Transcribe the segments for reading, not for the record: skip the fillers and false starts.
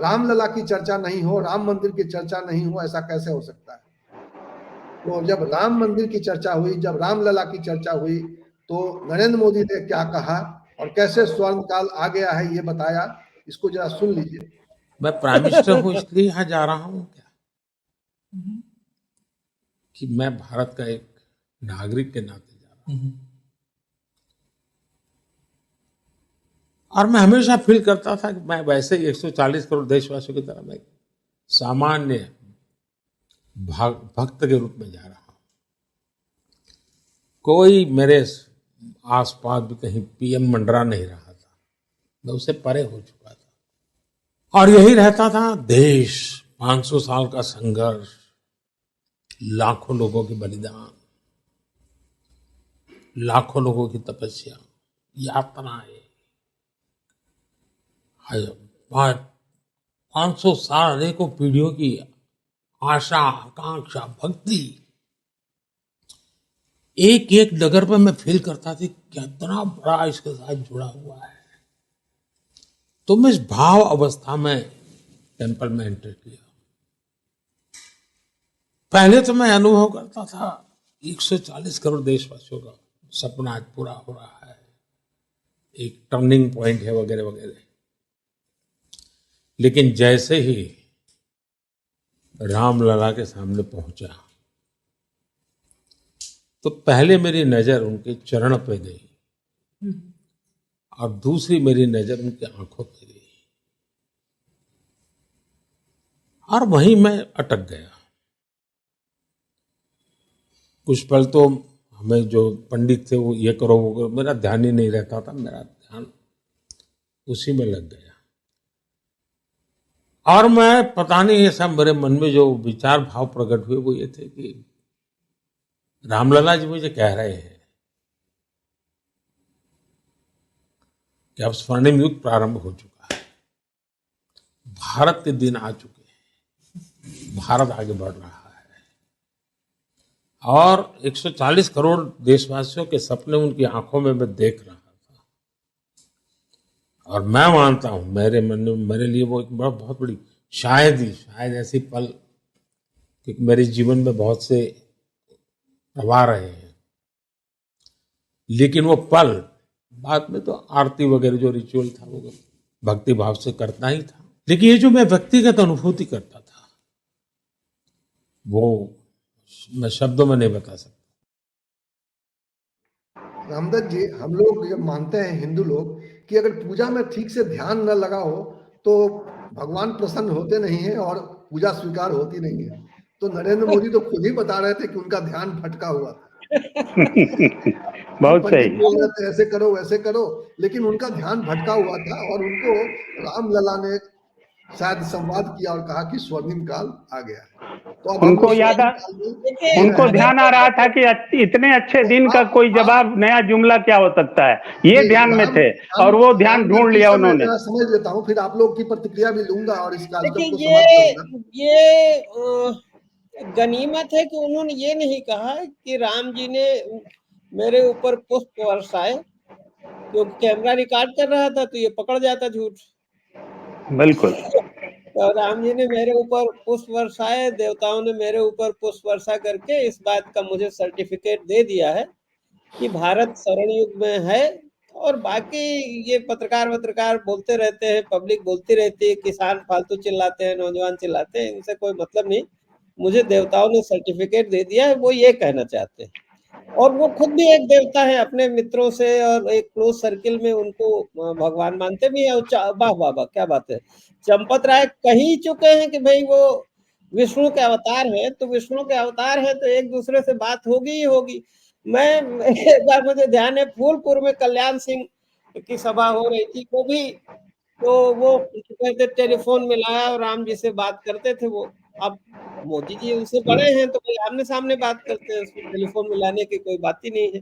रामलला की चर्चा नहीं हो, राम मंदिर की चर्चा नहीं हो, ऐसा कैसे हो सकता है? तो जब राम मंदिर की चर्चा हुई, जब रामलला की चर्चा हुई, तो नरेंद्र मोदी ने क्या कहा और कैसे स्वर्ण काल आ गया है ये बताया, इसको जरा सुन लीजिए। मैं प्राइम मिनिस्टर हूं इसलिए यहां जा रहा हूं क्या कि मैं भारत का एक नागरिक के नाते जा रहा हूं। और मैं हमेशा फील करता था कि मैं वैसे ही 140 करोड़ देशवासियों की तरह मैं सामान्य भक्त के रूप में जा रहा हूं। कोई मेरे आसपास भी कहीं पीएम मंडरा नहीं रहा था, मैं उससे परे हो चुका था। और यही रहता था देश, 500 साल का संघर्ष, लाखों लोगों की बलिदान, लाखों लोगों की तपस्या, यातनाएं, 500 साल, अनेकों पीढ़ियों की आशा, आकांक्षा, भक्ति, एक एक नगर पर मैं फील करता था कितना बड़ा इसके साथ जुड़ा हुआ है। तो मैं इस भाव अवस्था में टेंपल में एंटर किया। पहले तो मैं अनुभव करता था 140 करोड़ देशवासियों का सपना आज पूरा हो रहा है, एक टर्निंग पॉइंट है वगैरह वगैरह। लेकिन जैसे ही रामलला के सामने पहुंचा तो पहले मेरी नजर उनके चरण पे गई और दूसरी मेरी नजर उनकी आंखों पे गई और वहीं मैं अटक गया। कुछ पल तो हमें जो पंडित थे वो ये करो वो करो, मेरा ध्यान ही नहीं रहता था, मेरा ध्यान उसी में लग गया। और मैं पता नहीं ऐसा मेरे मन में जो विचार भाव प्रकट हुए वो ये थे कि रामलला जी मुझे कह रहे हैं कि अब स्वर्णिम युग प्रारंभ हो चुका है, भारत के दिन आ चुके हैं, भारत आगे बढ़ रहा है और 140 करोड़ देशवासियों के सपने उनकी आंखों में मैं देख रहा था। और मैं मानता हूं मेरे मन में, मेरे लिए वो एक बहुत बड़ी शायद ऐसी पल, क्योंकि मेरे जीवन में बहुत से प्रवाह रहे हैं, लेकिन वो पल बाद में तो आरती वगैरह जो रिचुअल था वो भक्ति भाव से करता ही था, लेकिन ये जो मैं व्यक्तिगत अनुभूति करता था वो मैं शब्दों में नहीं बता सकता। रामदत्त जी, हम लोग जब मानते हैं हिंदू लोग कि अगर पूजा में ठीक से ध्यान न लगा हो तो भगवान प्रसन्न होते नहीं है और पूजा स्वीकार होती नहीं है। तो नरेंद्र मोदी तो खुद ही बता रहे थे कि उनका ध्यान भटका हुआ था। बहुत सही। पंडित बोल रहे थे ऐसे करो वैसे करो, लेकिन उनका ध्यान भटका हुआ था और उनको रामलला ने शायद संवाद किया और कहा कि स्वर्णिम काल आ गया है। तो अब उनको याद उनको ध्यान आ रहा था कि इतने अच्छे दिन का कोई जवाब, नया जुमला क्या हो सकता है, ये ध्यान में थे और वो ध्यान ढूंढ लिया उन्होंने। मैं समझ लेता हूँ, फिर आप लोग की प्रतिक्रिया भी लूंगा और इस कार्यक्रम को समाप्त करूंगा। ये गनीमत है कि उन्होंने ये नहीं कहा कि राम जी ने मेरे ऊपर पुष्प बरसाए, क्योंकि कैमरा रिकॉर्ड कर रहा था तो ये पकड़ जाता झूठ। बिल्कुल। तो राम जी ने मेरे ऊपर पुष्प बरसाए, देवताओं ने मेरे ऊपर पुष्प वर्षा करके इस बात का मुझे सर्टिफिकेट दे दिया है कि भारत स्वर्ण युग में है। और बाकी ये पत्रकार बोलते रहते हैं, पब्लिक बोलती रहती है, किसान फालतू चिल्लाते हैं, नौजवान चिल्लाते हैं, इनसे कोई मतलब नहीं। मुझे देवताओं ने सर्टिफिकेट दे दिया है, वो ये कहना चाहते हैं। और वो खुद भी एक देवता है, अपने मित्रों से और एक क्लोज सर्किल में उनको भगवान मानते भी है। वाह वाह वाह, क्या बात है। चंपत राय कह ही चुके हैं कि भाई वो विष्णु के अवतार है, तो विष्णु के अवतार है तो एक दूसरे से बात होगी ही होगी। मैं एक बार मुझे ध्यान है, फूलपुर में कल्याण सिंह की सभा हो रही थी, वो भी तो वो कहते टेलीफोन मिलाया और राम जी से बात करते थे वो। अब मोदी जी उनसे बड़े हैं तो भाई आमने सामने बात करते हैं, उसमें टेलीफोन मिलाने की कोई बात ही नहीं है।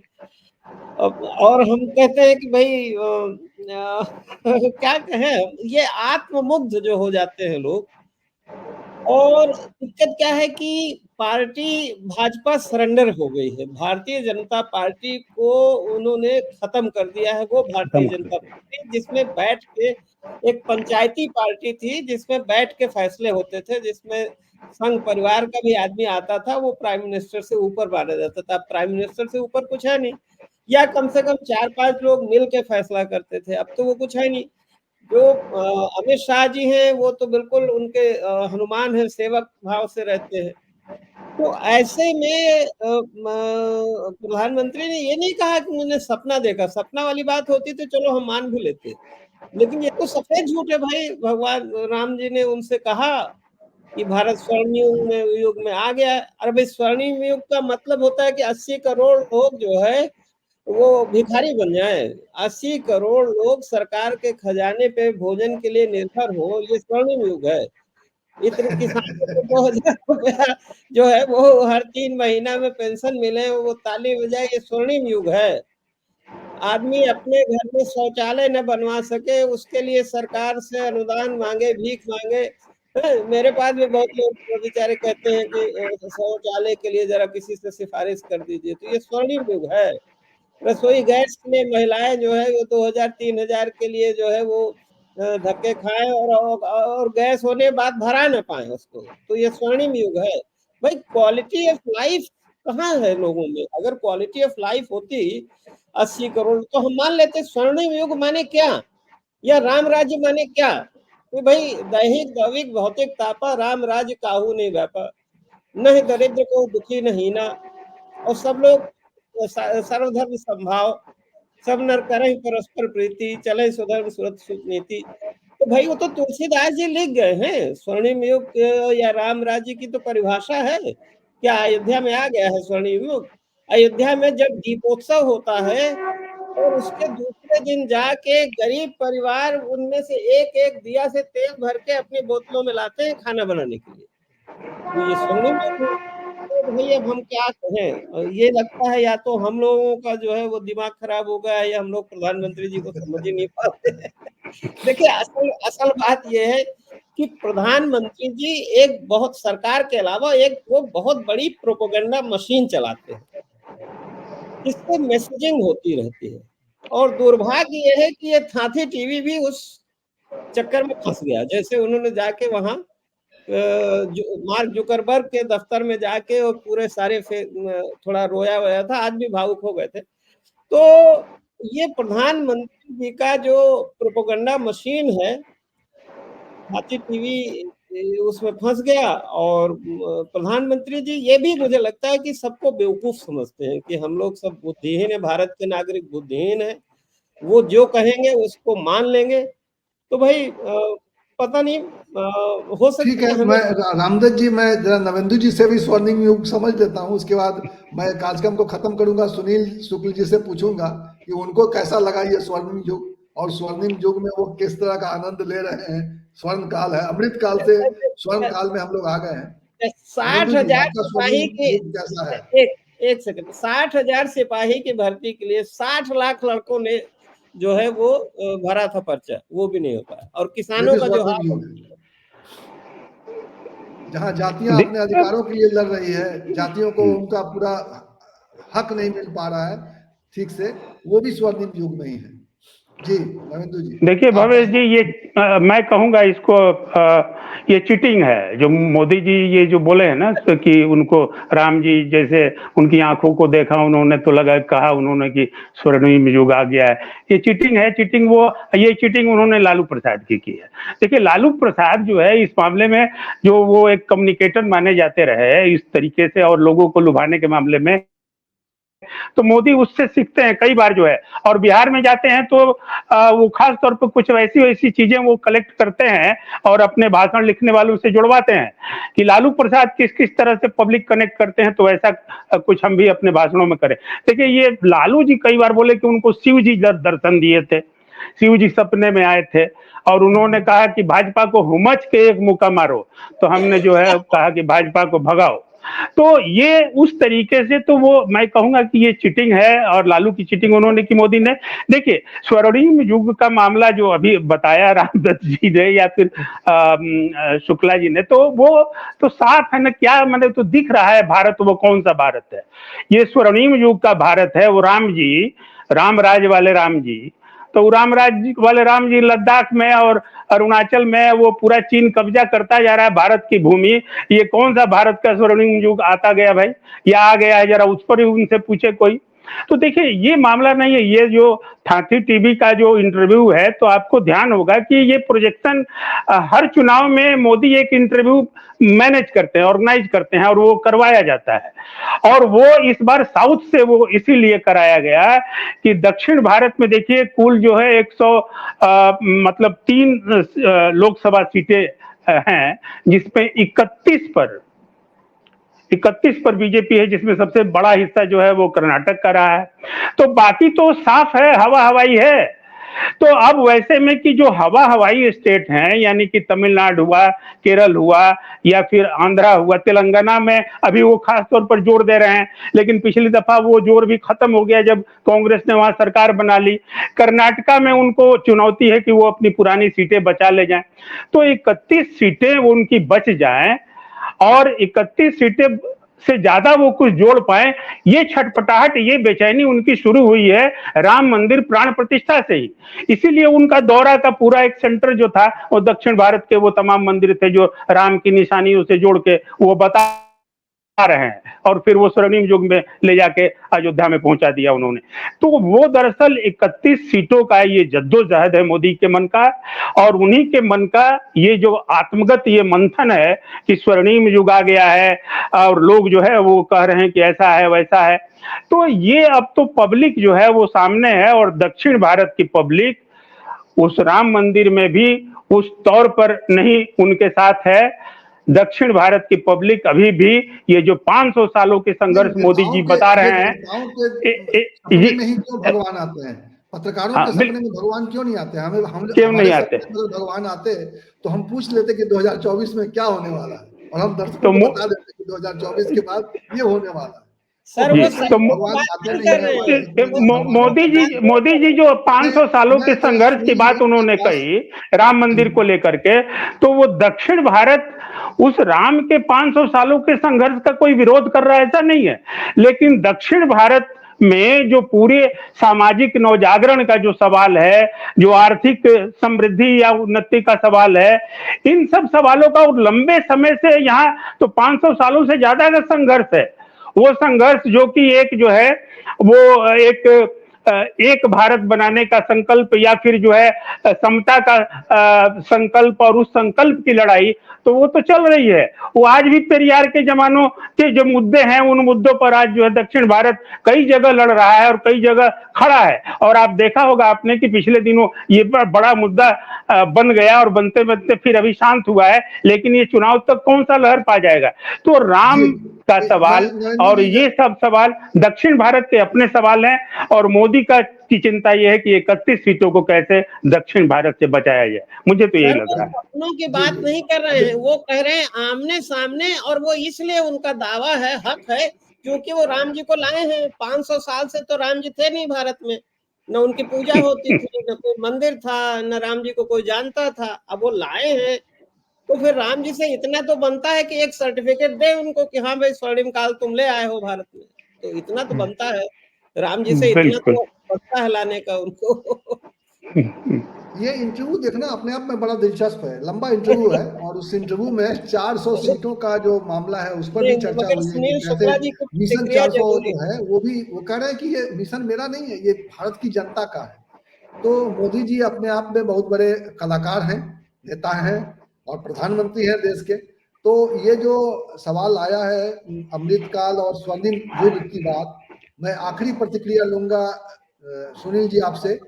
और हम कहते हैं कि भाई क्या कहें, ये आत्ममुग्ध जो हो जाते हैं लोग। और दिक्कत क्या है कि पार्टी भाजपा सरेंडर हो गई है, भारतीय जनता पार्टी को उन्होंने खत्म कर दिया है। वो भारतीय जनता पार्टी जिसमें बैठ के, एक पंचायती पार्टी थी जिसमें बैठ के फैसले होते थे, जिसमें संघ परिवार का भी आदमी आता था, वो प्राइम मिनिस्टर से ऊपर माना जाता था। प्राइम मिनिस्टर से ऊपर कुछ है नहीं, या कम से कम 4-5 लोग मिल के फैसला करते थे। अब तो वो कुछ है नहीं। जो अमित शाह जी हैं वो तो बिल्कुल उनके हनुमान है, सेवक भाव से रहते हैं। तो ऐसे में प्रधानमंत्री ने ये नहीं कहा कि मैंने सपना देखा, सपना वाली बात होती तो चलो हम मान भी लेते, लेकिन ये तो सफेद झूठ है भाई। भगवान राम जी ने उनसे कहा कि भारत स्वर्णिम युग में आ गया है। अरे भाई, स्वर्णिम युग का मतलब होता है कि 80 करोड़ लोग जो है वो भिखारी बन जाए, 80 करोड़ लोग सरकार के खजाने पे भोजन के लिए निर्भर हो, ये स्वर्णिम युग है। इतने किसानों को 2000 रुपया जो है वो हर 3 महीना में पेंशन मिले, वो ताली बजाए, ये स्वर्णिम युग है। आदमी अपने घर में शौचालय न बनवा सके, उसके लिए सरकार से अनुदान मांगे, भीख मांगे। मेरे पास भी बहुत लोग बेचारे कहते हैं कि शौचालय के लिए जरा किसी से सिफारिश कर दीजिए। तो ये स्वर्णिम युग है। रसोई गैस में महिलाएं जो है वो 2000-3000 के लिए जो है वो धक्के खाएं और गैस होने के बाद भरा न पाए उसको। तो ये स्वर्णिम युग है भाई। क्वालिटी ऑफ लाइफ कहाँ है लोगों में? अगर क्वालिटी ऑफ लाइफ होती 80 करोड़ तो हम मान लेते। स्वर्णिम युग माने क्या, या राम राज्य माने क्या? कि भाई दैहिक दैविक भौतिक तापा, राम राज्य काहू नहीं व्यापा, न ही दरिद्र को दुखी न हीना, और सब लोग सर्वधर्म संभाव, सब नर करहि परस्पर प्रीति, चले सुधर्म सुरत सुख नीति। तो भाई वो तो तुलसीदास जी लिख गए हैं। स्वर्णिम युग या राम राज्य की तो परिभाषा है। क्या अयोध्या में आ गया है स्वर्णिम युग? अयोध्या में जब दीपोत्सव होता है और उसके दूसरे दिन जाके गरीब परिवार उनमें से एक एक दिया से तेल भर के अपनी बोतलों में लाते हैं खाना बनाने के लिए। तो ये स्वर्णिम युग है। तो भाई अब हम क्या कहें? ये लगता है या तो हम लोगों का जो है वो दिमाग खराब हो गया है, या हम लोग प्रधानमंत्री जी को समझ ही नहीं पाते हैं। देखिए, असल बात ये है कि प्रधानमंत्री जी एक बहुत, सरकार के अलावा एक वो बहुत बड़ी प्रोपेगेंडा मशीन चलाते हैं, जिससे मैसेजिंग होती रहती है। और दुर्भाग्य ये है कि ये थाथी टीवी भी उस चक्कर में फंस गया। जैसे उन्होंने जाके वहां मार्क जुकरबर्ग के दफ्तर में जाके और पूरे सारे थोड़ा रोया वोया था, आज भी भावुक हो गए थे। तो ये प्रधानमंत्री जी का जो प्रोपेगेंडा मशीन है, हाथी टीवी उसमें फंस गया। और प्रधानमंत्री जी ये भी मुझे लगता है कि सबको बेवकूफ समझते हैं कि हम लोग सब बुद्धिहीन है, भारत के नागरिक बुद्धिहीन है, वो जो कहेंगे उसको मान लेंगे। तो भाई पता नहीं, हो ठीक सकता है। है मैं हमें। रामदत्त जी, मैं जरा नवेंदु जी से भी स्वर्णिम युग समझ लेता हूँ, उसके बाद मैं कार्यक्रम को खत्म करूंगा। सुनील शुक्ल जी से पूछूंगा कि उनको कैसा लगा ये स्वर्णिम युग, और स्वर्णिम युग में वो किस तरह का आनंद ले रहे हैं। स्वर्ण काल है, अमृत काल से स्वर्ण काल में हम लोग आ गए हैं। 60,000 आपका सिपाही स्वर्णिम की, युग कैसा है? एक सेकंड, 60,000 सिपाही की भर्ती के लिए 60 लाख लड़कों ने जो है वो भरा था पर्चा, वो भी नहीं हो पाया। और ये किसानों भी का जो स्वर्णिम हाल, युग है, जहाँ जातियां अपने अधिकारों के लिए लड़ रही है, जातियों को उनका पूरा हक नहीं मिल पा रहा है ठीक से, वो भी स्वर्णिम युग में ही है। जी नवेंदु जी, देखिए भवेश जी, ये मैं कहूंगा इसको ये चीटिंग है जो मोदी जी ये जो बोले हैं ना, तो कि उनको राम जी जैसे उनकी आंखों को देखा उन्होंने तो लगा, कहा उन्होंने कि स्वर्णिम युग आ गया है। ये चीटिंग है, चीटिंग वो, ये चीटिंग उन्होंने लालू प्रसाद की है। देखिए लालू प्रसाद जो है इस मामले में, जो वो एक कम्युनिकेटर माने जाते रहे इस तरीके से और लोगों को लुभाने के मामले में, तो मोदी उससे सीखते हैं कई बार जो है। और बिहार में जाते हैं तो वो खास तौर पर कुछ वैसी वैसी चीजें वो कलेक्ट करते हैं और अपने भाषण लिखने वालों से जुड़वाते हैं कि लालू प्रसाद किस किस तरह से पब्लिक कनेक्ट करते हैं, तो ऐसा कुछ हम भी अपने भाषणों में करें। देखिए ये लालू जी कई बार बोले कि उनको शिव जी दर्शन दिए थे, शिव जी सपने में आए थे और उन्होंने कहा कि भाजपा को हुमच के एक मुक्का मारो, तो हमने जो है कहा कि भाजपा को भगाओ। तो ये उस तरीके से तो वो मैं कहूंगा कि ये चीटिंग है, और लालू की चीटिंग उन्होंने की मोदी ने। देखिए स्वर्णिम युग का मामला जो अभी बताया रामदत्त जी ने या फिर शुक्ला जी ने, तो वो तो साफ है ना, क्या मैंने तो दिख रहा है भारत वो कौन सा भारत है। ये स्वर्णिम युग का भारत है, वो राम जी, राम राज वाले राम जी, तो राम राज वाले राम जी लद्दाख में और अरुणाचल में वो पूरा चीन कब्जा करता जा रहा है भारत की भूमि। ये कौन सा भारत का स्वर्णिम युग आता गया भाई, या आ गया है, जरा उस पर ही उनसे पूछे कोई। तो देखिए ये मामला नहीं है। ये जो थाथी टीवी का जो इंटरव्यू है, तो आपको ध्यान होगा कि ये प्रोजेक्शन हर चुनाव में मोदी एक इंटरव्यू मैनेज करते हैं, ऑर्गेनाइज करते हैं, और वो करवाया जाता है। और वो इस बार साउथ से वो इसीलिए कराया गया कि दक्षिण भारत में देखिए कुल जो है 100 मतलब 3 लोकसभा सीटें हैं, जिसमें 31 पर बीजेपी है, जिसमें सबसे बड़ा हिस्सा जो है वो कर्नाटक का रहा है। तो बाकी तो साफ है, हवा हवाई है। तो अब वैसे में कि जो हवा हवाई स्टेट हैं, यानी कि तमिलनाडु हुआ, केरल हुआ, या फिर आंध्रा हुआ, तेलंगाना में अभी वो खास तौर पर जोर दे रहे हैं, लेकिन पिछली दफा वो जोर भी खत्म हो गया जब कांग्रेस ने वहां सरकार बना ली। कर्नाटका में उनको चुनौती है कि वो अपनी पुरानी सीटें बचा ले जाएं। तो 31 सीटें उनकी बच जाएं, और 31 सीटें से ज्यादा वो कुछ जोड़ पाए, ये छटपटाहट, ये बेचैनी उनकी शुरू हुई है राम मंदिर प्राण प्रतिष्ठा से ही। इसीलिए उनका दौरा का पूरा एक सेंटर जो था वो दक्षिण भारत के वो तमाम मंदिर थे जो राम की निशानियों से जोड़ के वो बता रहे हैं, और फिर वो स्वर्णिम युग में ले जाके अयोध्या में पहुंचा दिया उन्होंने। तो वो दरअसल 31 सीटों का ये जद्दोजहद है मोदी के मन का, और उन्हीं के मन का ये जो आत्मगत ये मंथन है कि स्वर्णिम युग आ गया है, और लोग जो है वो कह रहे हैं कि ऐसा है वैसा है। तो ये अब तो पब्लिक जो है वो सामने है, और दक्षिण भारत की पब्लिक उस राम मंदिर में भी उस तौर पर नहीं उनके साथ है। दक्षिण भारत की पब्लिक अभी भी ये जो 500 सालों के संघर्ष मोदी जी बता रहे हैं, सपने में ही क्यों भगवान आते हैं? पत्रकारों के सपने में भगवान क्यों नहीं आते? हमें क्यों नहीं आते? भगवान आते तो हम पूछ लेते कि 2024 में क्या होने वाला है, और हम दर्शकों को बता देते कि 2024 के बाद ये होने वाला है। सर वो मोदी जी जो 500 सालों के संघर्ष की बात उन्होंने कही राम मंदिर को लेकर के, तो वो दक्षिण भारत उस राम के 500 सालों के संघर्ष का कोई विरोध कर रहा है ऐसा नहीं है, लेकिन दक्षिण भारत में जो पूरे सामाजिक नवजागरण का जो सवाल है, जो आर्थिक समृद्धि या उन्नति का सवाल है, इन सब सवालों का लंबे समय से यहाँ तो 500 सालों से ज्यादा का संघर्ष है। वो संघर्ष जो कि एक जो है वो एक भारत बनाने का संकल्प, या फिर जो है समता का संकल्प, और उस संकल्प की लड़ाई तो वो तो चल रही है। वो आज भी पेरियार के जमानों के जो मुद्दे हैं उन मुद्दों पर आज जो है दक्षिण भारत कई जगह लड़ रहा है और कई जगह खड़ा है। और आप देखा होगा आपने कि पिछले दिनों ये बड़ा मुद्दा बन गया और बनते बनते फिर अभी शांत हुआ है, लेकिन ये चुनाव तक कौन सा लहर पा जाएगा। तो राम का सवाल और ये सब सवाल दक्षिण भारत के अपने सवाल हैं, और मोदी की चिंता यह है कि 31 सीटों को कैसे दक्षिण भारत से बचाया जाए। मुझे तो यही लग रहा है। सपनों की बात नहीं कर रहे हैं, वो कह रहे हैं आमने सामने, और वो इसलिए उनका दावा है, हक है, क्योंकि वो राम जी को लाए हैं। 500 साल से तो राम जी थे नहीं भारत में, न उनकी पूजा होती थी, न कोई मंदिर था, न राम जी को कोई जानता था। अब वो लाए हैं तो फिर राम जी से इतना तो बनता है कि एक सर्टिफिकेट दे उनको कि हाँ भाई स्वर्णिम काल तुम ले आए हो भारत में, तो इतना तो बनता है राम जी से, इतना तो बनता है लाने का उनको। ये इंटरव्यू देखना अपने आप में बड़ा दिलचस्प है, लंबा इंटरव्यू है, और उस इंटरव्यू में 400 सीटों का जो मामला है उस पर भी चर्चा हुई है। जैसे मिशन 400 जो है वो कह रहे हैं कि ये मिशन मेरा नहीं है, ये भारत की जनता का है। तो मोदी जी अपने आप में बहुत बड़े कलाकार हैं, नेता हैं और प्रधानमंत्री हैं देश के। तो ये जो सवाल आया है अमृतकाल और स्वर्णिम युग की बात, मैं आखिरी प्रतिक्रिया लूंगा सुनील जी आपसे,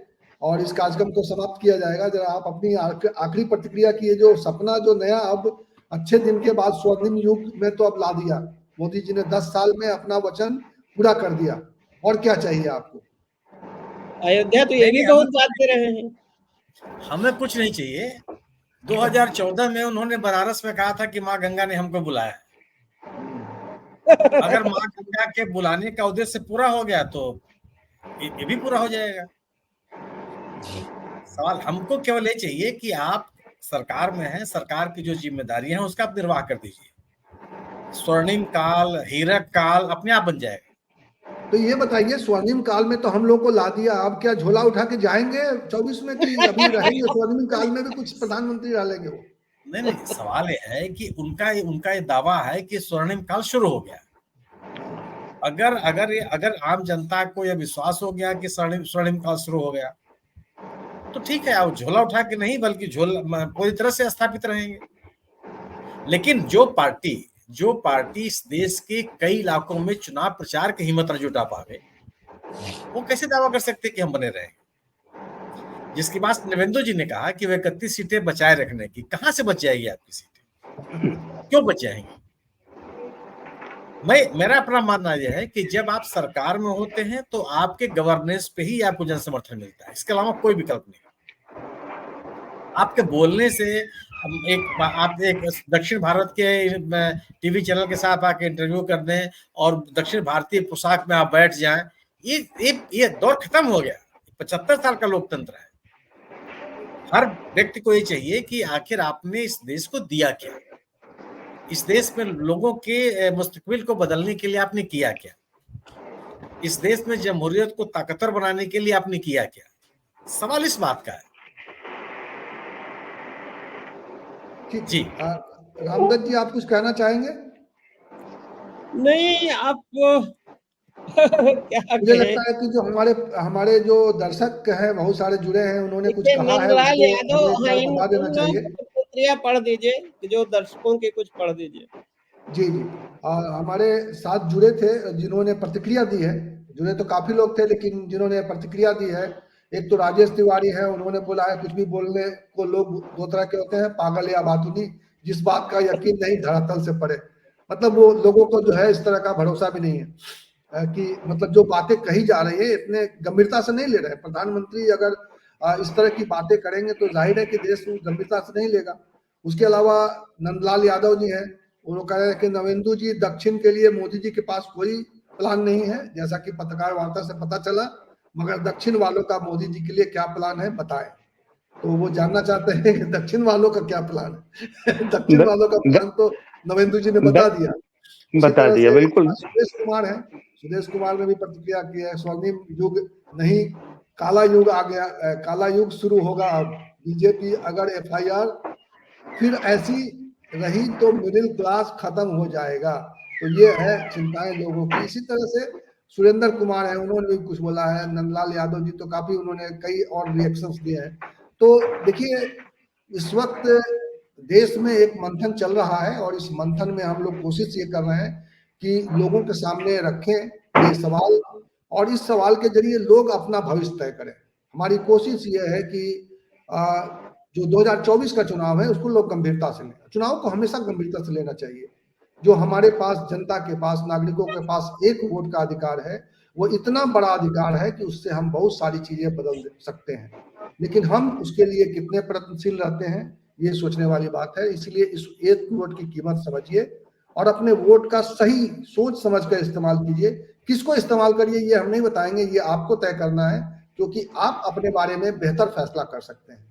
और इस कार्यक्रम को समाप्त किया जाएगा। जरा आप अपनी आखिरी प्रतिक्रिया की, ये जो सपना जो नया अब अच्छे दिन के बाद स्वर्णिम युग में तो अब ला दिया मोदी जी ने, 10 साल में अपना वचन पूरा कर दिया, और क्या चाहिए आपको? अयोध्या तो ये भी बहुत बात दे रहे हैं। हमें कुछ नहीं चाहिए। 2014 में उन्होंने बनारस में कहा था कि माँ गंगा ने हमको बुलाया, अगर माँ गंगा के बुलाने का उद्देश्य पूरा हो गया तो ये भी पूरा हो जाएगा। सवाल हमको केवल ये चाहिए कि आप सरकार में हैं, सरकार की जो जिम्मेदारियां हैं उसका आप निर्वाह कर दीजिए। स्वर्णिम काल, हीरक काल अपने आप बन जाएगा। तो ये बताइए, स्वर्णिम काल में तो हम लोग को ला दिया, अब क्या झोला उठा के जाएंगे 24 में, कि अभी रहेंगे स्वर्णिम काल में भी कुछ प्रधानमंत्री डालेंगे वो? नहीं, सवाल ये है कि उनका ये दावा है कि स्वर्णिम काल शुरू हो गया। अगर आम जनता को यह विश्वास हो गया कि स्वर्णिम काल शुरू हो गया तो ठीक है, आप झोला उठा के नहीं बल्कि झोला पूरी तरह से स्थापित रहेंगे। लेकिन जो पार्टी इस देश के कई इलाकों में चुनाव प्रचार की हिम्मत न जुटा पावे, वो कैसे दावा कर सकते कि हम बने रहेंगे? जिसकी बात नवेंदु जी ने कहा कि वे 31 सीटें बचाए रखने की, कहां से बच जाएगी आपकी सीटें? क्यों बच जाएंगी? मेरा अपना मानना यह है कि जब आप सरकार में होते हैं तो आपके गवर्नेंस पे ही आपको जन समर्थन मिलता है, इसके अलावा कोई विकल्प नहीं। आपके बोलने से आप एक दक्षिण भारत के टीवी चैनल के साथ आके इंटरव्यू कर दें और दक्षिण भारतीय पोशाक में आप बैठ जाएं, ये दौर खत्म हो गया। 75 साल का लोकतंत्र है। हर व्यक्ति को ये चाहिए कि आखिर आपने इस देश को दिया क्या, इस देश में लोगों के मुस्तकबिल को बदलने के लिए आपने किया क्या, इस देश में जमहूरियत को ताकतवर बनाने के लिए आपने किया क्या। सवाल इस बात का है। जी रामदत्त जी, आप कुछ कहना चाहेंगे? नहीं, आप क्या मुझे लगता है कि जो हमारे जो दर्शक हैं बहुत सारे जुड़े हैं, उन्होंने कुछ कहा है, नंदलाल उनको यादव, हमें एक बार बता देना चाहिए। प्रतिक्रिया पढ़ दीजिए, जो दर्शकों की कुछ पढ़ दीजिए। जी जी, हमारे साथ जुड़े थे जिन्होंने प्रतिक्रिया दी है, जुड़े तो काफी लोग थे लेकिन जिन्होंने प्रतिक्रिया दी है, एक तो राजेश तिवारी है, उन्होंने बोला है कुछ भी बोलने को लोग दो तरह के होते हैं, पागल या बातूनी, जिस बात का यकीन नहीं धरातल से पड़े। मतलब वो लोगों को जो है इस तरह का भरोसा भी नहीं है कि मतलब जो बातें कही जा रही है इतने गंभीरता से नहीं ले रहे हैं। प्रधानमंत्री अगर इस तरह की बातें करेंगे तो जाहिर है कि देश गंभीरता से नहीं लेगा। उसके अलावा नंदलाल यादव जी हैं, वो कह रहे हैं कि नवेंदु जी, दक्षिण के लिए मोदी जी के पास कोई प्लान नहीं है, जैसा कि पत्रकार वार्ता से पता चला, मगर दक्षिण वालों का मोदी जी के लिए क्या प्लान है बताएं। तो वो जानना चाहते हैं कि दक्षिण वालों का क्या प्लान है। दक्षिण वालों का प्लान तो नवेंदु जी ने बता दिया, बिल्कुल। सुदेश कुमार ने भी प्रतिक्रिया की है, स्वर्णिम युग नहीं, काला युग आ गया, काला युग शुरू होगा अब। बीजेपी अगर FIR फिर ऐसी रही तो मिडिल क्लास खत्म हो जाएगा। तो ये है चिंताएं लोगों की। इसी तरह से सुरेंद्र कुमार है, उन्होंने भी कुछ बोला है। नंदलाल यादव जी तो काफी उन्होंने कई और रिएक्शंस दिए हैं। तो देखिए, इस वक्त देश में एक मंथन चल रहा है और इस मंथन में हम लोग कोशिश ये कर रहे हैं कि लोगों के सामने रखें ये सवाल, और इस सवाल के जरिए लोग अपना भविष्य तय करें। हमारी कोशिश ये है कि जो 2024 का चुनाव है उसको लोग गंभीरता से लें। चुनाव को हमेशा गंभीरता से लेना चाहिए। जो हमारे पास, जनता के पास, नागरिकों के पास एक वोट का अधिकार है, वो इतना बड़ा अधिकार है कि उससे हम बहुत सारी चीजें बदल सकते हैं। लेकिन हम उसके लिए कितने प्रयत्नशील रहते हैं, ये सोचने वाली बात है। इसलिए इस एक वोट की कीमत समझिए और अपने वोट का सही सोच समझ कर इस्तेमाल कीजिए। किसको इस्तेमाल करिए ये हम नहीं बताएंगे, ये आपको तय करना है, क्योंकि आप अपने बारे में बेहतर फैसला कर सकते हैं।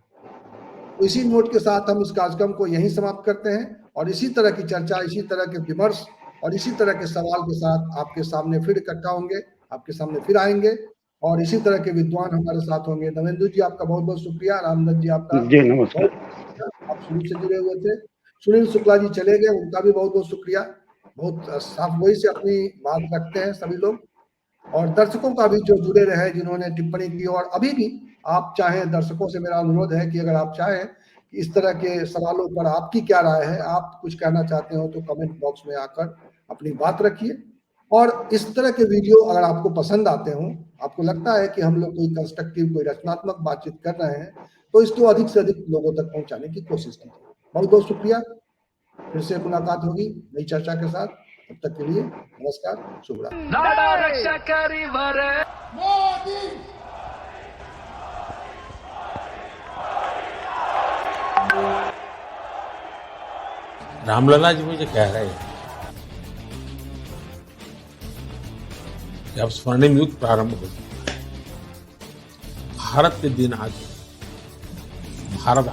तो इसी नोट के साथ हम इस कार्यक्रम को यहीं समाप्त करते हैं और इसी तरह की चर्चा, इसी तरह के विमर्श और इसी तरह के सवाल के साथ आपके सामने फिर इकट्ठा होंगे, आपके सामने फिर आएंगे और इसी तरह के विद्वान हमारे साथ होंगे। नवेंदु जी, आपका बहुत बहुत शुक्रिया। रामदत्त जी, आपका जी नमस्कार। आप शुरू से जुड़े हुए थे। सुनील शुक्ला जी चले गए, उनका भी बहुत बहुत शुक्रिया। बहुत साफ गोई से अपनी बात रखते हैं सभी लोग। और दर्शकों का भी जो जुड़े रहे, जिन्होंने टिप्पणी की, और अभी भी आप चाहें, दर्शकों से मेरा अनुरोध है कि अगर आप चाहें कि इस तरह के सवालों पर आपकी क्या राय है, आप कुछ कहना चाहते हो, तो कमेंट बॉक्स में आकर अपनी बात रखिए। और इस तरह के वीडियो अगर आपको पसंद आते हों, आपको लगता है कि हम लोग कोई कंस्ट्रक्टिव, कोई रचनात्मक बातचीत कर रहे हैं, तो इसको अधिक से अधिक लोगों तक पहुंचाने की कोशिश कीजिए। बहुत बहुत शुक्रिया। फिर से मुलाकात होगी नई चर्चा के साथ। तब तक के लिए नमस्कार, शुभ रात्रि। रामलला जी मुझे कह रहे हैं कि अब स्वर्णिम युग प्रारंभ हो चुका है। भारत के दिन आ चुके हैं। भारत